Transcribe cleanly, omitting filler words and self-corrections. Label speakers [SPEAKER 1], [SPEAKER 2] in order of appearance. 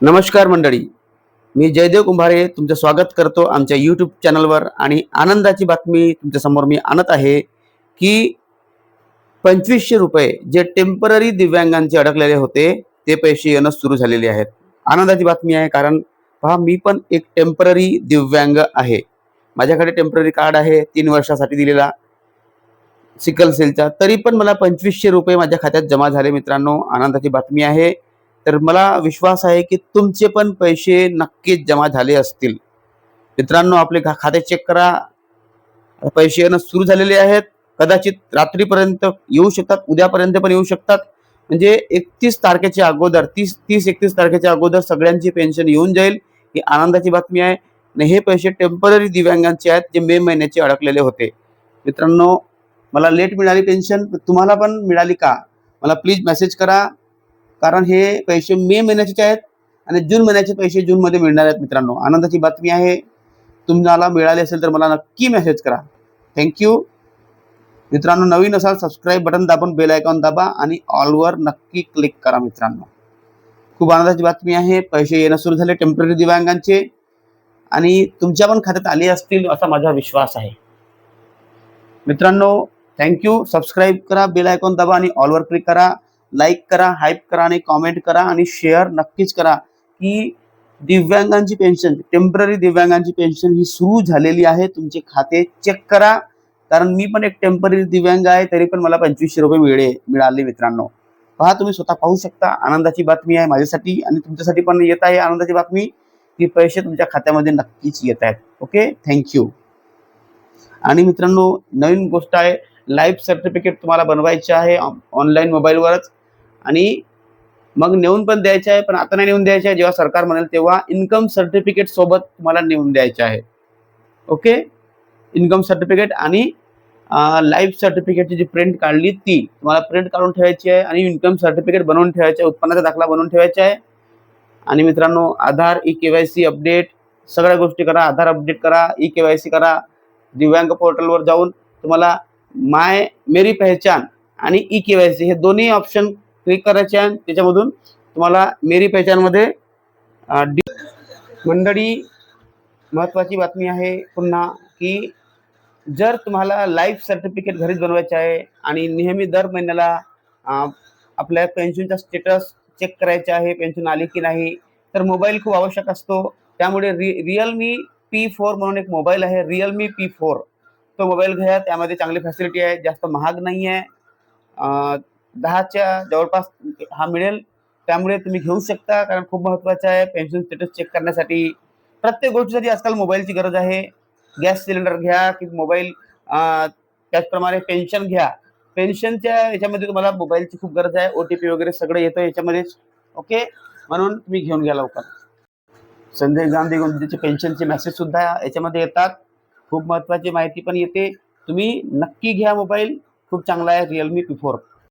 [SPEAKER 1] नमस्कार मंडळी, मी जयदेव कुंभारे तुमचं स्वागत करतो आमच्या यूट्यूब चॅनलवर. आणि आनंदाची बातमी तुमच्यासमोर मी आणत आहे की 2500 रुपये जे टेम्पररी दिव्यांगांचे अडकलेले होते ते पैसे येणं सुरू झालेले आहेत. आनंदाची बातमी आहे, कारण पहा, मी पण एक टेम्पररी दिव्यांग आहे. माझ्याकडे टेम्पररी कार्ड आहे 3 वर्षासाठी दिलेला सिकल सेलचा. तरी पण मला 2500 रुपये माझ्या खात्यात जमा झाले मित्रांनो. आनंदाची बातमी आहे. तर मला विश्वास आहे की तुमचे पण पैसे नक्कीच जमा झाले असतील. मित्रांनो, आपले खाते चेक करा. पैसे येणं सुरू झालेले आहेत. कदाचित रात्रीपर्यंत येऊ शकतात, उद्यापर्यंत पण येऊ शकतात. म्हणजे 31 तारखेच्या अगोदर 31 तारखेच्या अगोदर सगळ्यांची पेन्शन येऊन जाईल. ही आनंदाची बातमी आहे. आणि हे पैसे टेम्पररी दिव्यांगांचे आहेत, जे मे महिन्याचे अडकलेले होते. मित्रांनो, मला लेट मिळाली पेन्शन, तुम्हाला पण मिळाली का? मला प्लीज मेसेज करा, कारण हे पैसे मे महिन्याचे आहेत आणि जून महिन्याचे पैसे जूनमध्ये मिळणार आहेत. मित्रांनो, आनंदाची बातमी आहे. तुम्हाला मिळाले असेल तर मला नक्की मेसेज करा. थँक्यू. मित्रांनो, नवीन असाल सबस्क्राईब बटन दाबून बेल आयकॉन दाबा आणि ऑलवर नक्की क्लिक करा. मित्रांनो, खूप आनंदाची बातमी आहे. पैसे येणं सुरू झाले टेम्पररी दिव्यांगांचे आणि तुमच्या पण खात्यात आले असतील असा माझा विश्वास आहे. मित्रांनो, थँक्यू. सबस्क्राईब करा, बेल आयकॉन दाबा आणि ऑलवर क्लिक करा. लाईक करा, हाईप करा आणि कॉमेंट करा आणि शेअर नक्कीच करा की दिव्यांगांची पेन्शन, टेम्पररी दिव्यांगांची पेन्शन ही सुरू झालेली आहे. तुमचे खाते चेक करा, कारण मी पण एक टेम्पररी दिव्यांग आहे. तरी पण मला 2500 रुपये मिळाले. मित्रांनो, पहा, तुम्ही स्वतः पाहू शकता. आनंदाची बातमी आहे माझ्यासाठी आणि तुमच्यासाठी पण येत आहे आनंदाची बातमी की पैसे तुमच्या खात्यामध्ये नक्कीच येत आहेत. Okay, thank you. आणि मित्रांनो, नवीन गोष्ट आहे, लाईफ सर्टिफिकेट तुम्हाला बनवायचे आहे ऑनलाईन मोबाईलवरच. आणि मग नेऊन पण द्यायचे आहे, पण आता नाही नेऊन द्यायचे आहे. जेव्हा सरकार म्हणेल तेव्हा इन्कम सर्टिफिकेट सोबत तुम्हाला नेऊन द्यायचे आहे. ओके, इन्कम सर्टिफिकेट आणि लाईफ सर्टिफिकेटची जी प्रिंट काढली ती तुम्हाला प्रिंट काढून ठेवायची आहे आणि इन्कम सर्टिफिकेट बनवून ठेवायचे आहे, उत्पन्नाचा दाखला बनवून ठेवायचा आहे. आणि मित्रांनो, आधार, ई-केवायसी अपडेट सगळ्या गोष्टी करा. आधार अपडेट करा, ई-केवायसी करा. दिव्यांग पोर्टलवर जाऊन तुम्हाला मेरी पहचान आणि ई-केवायसी हे दोन्ही ऑप्शन क्लिक करायचे आहे. त्याच्यामधून तुम्हाला मेरी पहचानमध्ये मंडळी, महत्त्वाची बातमी आहे पुन्हा की जर तुम्हाला लाईफ सर्टिफिकेट घरीच बनवायचे आहे आणि नेहमी दर महिन्याला आपल्या पेन्शनचा स्टेटस चेक करायचा आहे, पेन्शन आली की नाही, तर मोबाईल खूप आवश्यक असतो. त्यामुळे रिअलमी P4 म्हणून एक मोबाईल आहे, रिअलमी P4. तो मोबाईल घ्या. त्यामध्ये चांगली फॅसिलिटी आहे, जास्त महाग नाही आहे. 10च्या जवळपास हा मिळेल. त्यामुळे तुम्ही घेऊ शकता, कारण खूप महत्त्वाचं आहे पेन्शन स्टेटस चेक करण्यासाठी. प्रत्येक गोष्टीसाठी आजकाल मोबाईलची गरज आहे. गॅस सिलेंडर घ्या की मोबाईल, त्याचप्रमाणे पेन्शन घ्या. पेन्शनच्या याच्यामध्ये तुम्हाला मोबाईलची खूप गरज आहे. OTP वगैरे सगळं येतं याच्यामध्येच. ओके, म्हणून तुम्ही घेऊन घ्या लवकर. संजय गांधी गोंधळीचे पेन्शनचे मेसेज सुद्धा याच्यामध्ये येतात. खूप महत्त्वाची माहिती पण येते. तुम्ही नक्की घ्या मोबाईल, खूप चांगला आहे रिअलमी P4.